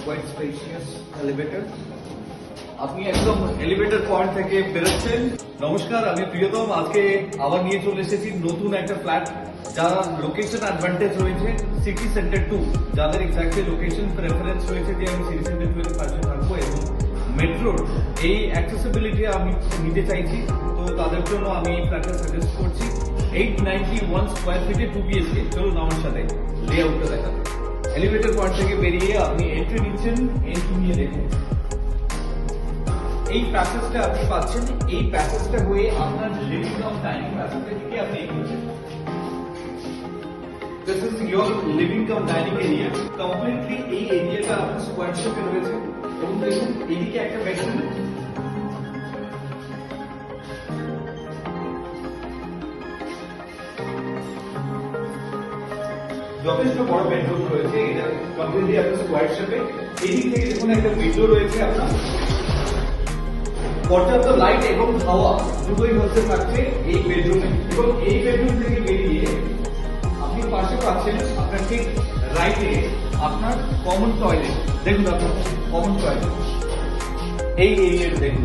quite spacious elevator. আপনি একদম elevator point থেকে বেরোচ্ছেন। নমস্কার, আমি প্রিয়তম। আজকে আবার নিয়ে চলে এসেছি নতুন একটা ফ্ল্যাট, যার লোকেশন অ্যাডভান্টেজ রয়েছে সিটি সেন্টার 2, যাদের এক্স্যাক্টলি লোকেশন প্রেফারেন্স রয়েছে যে আমি সিটি সেন্টার 2 এর পাশে থাকবো এবং মেট্রোর এই অ্যাক্সেসিবিলিটি আমি নিতে চাইছি। তো তাদের জন্য আমি এই ফ্ল্যাটটা সাজেস্ট করছি। 891 স্কোয়ার ফিটে 2 BHK। চলুন আমার সাথে লেআউটটা দেখাবো। এলিভেটর পয়েন্ট থেকে বেরিয়ে আপনি এন্ট্রি নিচ্ছেন, এন্ট্রি নিয়ে দেখুন এই প্যাসেজটা আপনি পাচ্ছেন। এই প্যাসেজটা হয়ে আপনার লিভিং কাম ডাইনিং প্যাসেজের দিকে আপনি এগোচ্ছেন। This is your living cum dining area. Completely এই এরিয়াটা আপনার স্কোয়ার শেপে রয়েছে এবং দেখুন এদিকে একটা বেডরুম, যথেষ্ট বড় বেডরুম রয়েছে। এটা কমপ্লিটলি আপনার স্কোয়ার শেপে। এদিক থেকে দেখুন একটা উইন্ডো রয়েছে আপনার। পর্যাপ্ত লাইট এবং হাওয়া দুটোই হচ্ছে থাকছে এই বেডরুমে। এবং এই বেডরুম থেকে বেরিয়ে আপনি পাশে পাচ্ছেন আপনার ঠিক রাইটে আপনার কমন টয়লেট। দেখুন আপনার কমন টয়লেট এই এরিয়াতে দেখুন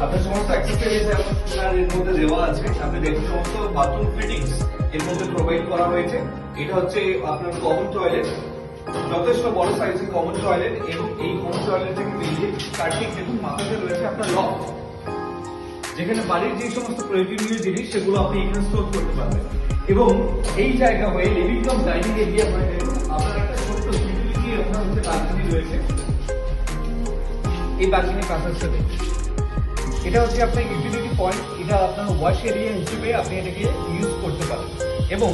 আপনার সমস্ত অ্যাক্সেসরিজ আপনার এর মধ্যে দেওয়া আছে। আপনি দেখুন সমস্ত বাথরুম ফিটিংস এর মধ্যে প্রোভাইড করা হয়েছে। এটা হচ্ছে আপনার কমন টয়লেট, যথেষ্ট বড় সাইজের কমন টয়লেট। এবং এই কমন টয়লেট থেকে বেরিয়ে তার ঠিক দেখুন মাথাতে রয়েছে আপনার লফট, যেখানে বাড়ির যে সমস্ত প্রয়োজনীয় জিনিস সেগুলো আপনি এখানে স্টোর করতে পারবেন। এবং এই জায়গা হয়ে লিভিং কাম ডাইনিং এরিয়া হয়ে দেখুন আপনার একটা ছোট্ট ইউটিলিটি আপনার হচ্ছে ব্যালকনি রয়েছে। এই ব্যালকনি প্যাসেজটা দেখুন, এটা হচ্ছে আপনার ইউটিলিটি পয়েন্ট। এটা আপনার ওয়াশ এরিয়া হিসেবে আপনি এটাকে ইউজ করতে পারেন। এবং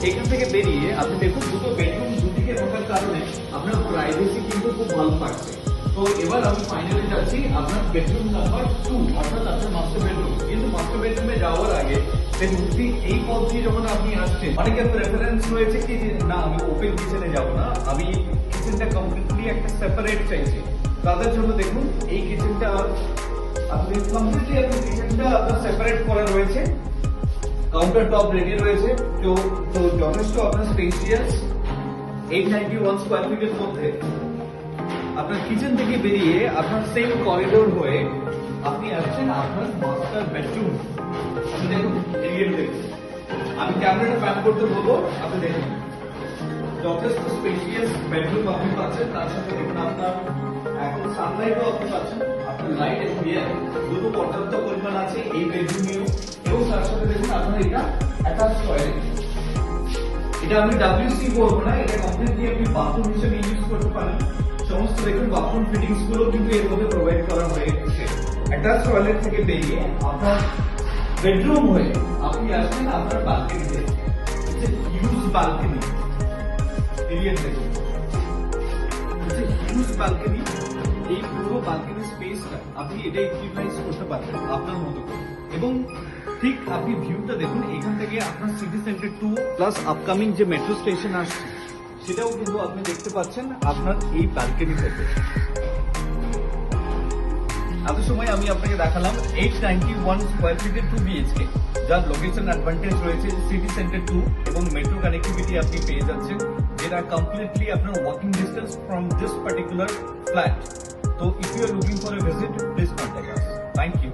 এখান থেকে বেরিয়ে আপনি দেখুন দুটো বেডরুম দুদিকে থাকার কারণে আপনার প্রাইভেসি কিন্তু খুব ভালো থাকছে। তো এবার আমি ফাইনালি যাচ্ছি আপনার বেডরুম নাম্বার 2, অর্থাৎ আপনার মাস্টার বেডরুম। কিন্তু মাস্টার বেডরুমে যাওয়ার আগে দেখুন এই পথ দিয়ে যখন আপনি আসছেন, অনেকের প্রেফারেন্স রয়েছে কি যে না আমি ওপেন কিচেনে যাবো না, আমি কিচেনটা কমপ্লিটলি একটা সেপারেট চাইছি। তাদের জন্য দেখুন এই কিচেনটা আপনি কমপ্লিটলি আপনার কিচেনটা আপনার সেপারেট করা রয়েছে। কাউন্টার টপ রেডি রয়েছে। তো যথেষ্ট আপনার স্পেসিয়াস 891 স্কোয়ার ফিটের মধ্যে আপনার কিচেন থেকে বেরিয়ে আপনার সেম করিডোর হয়ে আপনি আসছেন আপনার মাস্টার বেডরুম। আপনি দেখুন এরিয়া দেখুন, আমি ক্যামেরাটা প্যান করতে বলবো। আপনি দেখুন যথেষ্ট স্পেসিয়াস বেডরুম আপনি পাচ্ছেন। তার সাথে দেখুন আপনার এখন সানলাইটও আপনি পাচ্ছেন। আপনার লাইট এবং এয়ার দুটো পর্যাপ্ত পরিমাণ আছে এই বেডরুমেও। এবং তার সাথে দেখুন আপনার এটা অ্যাটাচ টয়লেট। এটা আমি WC করবো না, এটা কমপ্লিটলি আপনি বাথরুম হিসেবে ইউজ করতে পারেন। সমস্ত দেখুন বাথরুম ফিটিংস গুলো কিন্তু এর মধ্যে প্রোভাইড করা হয়েছে। অ্যাটাচ টয়লেট থেকে বেরিয়ে আপনার বেডরুম হয়ে আপনি আসবেন আপনার ব্যালকনিতে। হিউজ ব্যালকনি এরিয়া দেখুন, হিউজ ব্যালকনি। এই পুরো ব্যালকনি স্পেসটা আপনি এটা ইউটিলাইজ করতে পারবেন আপনার মতো করে। এবং ঠিক আপনি ভিউটা দেখুন এখান থেকে আপনার সিটি সেন্টার 2 প্লাস আপকামিং যে মেট্রো স্টেশন আসছে সেটাও কিন্তু আপনি দেখতে পাচ্ছেন আপনার এই ব্যালকনি থেকে। এত সময় আমি আপনাকে দেখালাম 891 স্কোয়ার ফিটের 2 BHK, যার লোকেশন অ্যাডভান্টেজ রয়েছে সিটি সেন্টার 2 এবং মেট্রো কানেক্টিভিটি আপনি পেয়ে যাচ্ছেন, যেটা কমপ্লিটলি আপনার walking distance from this particular flat. So if you are looking for a visit, please contact us. Thank you.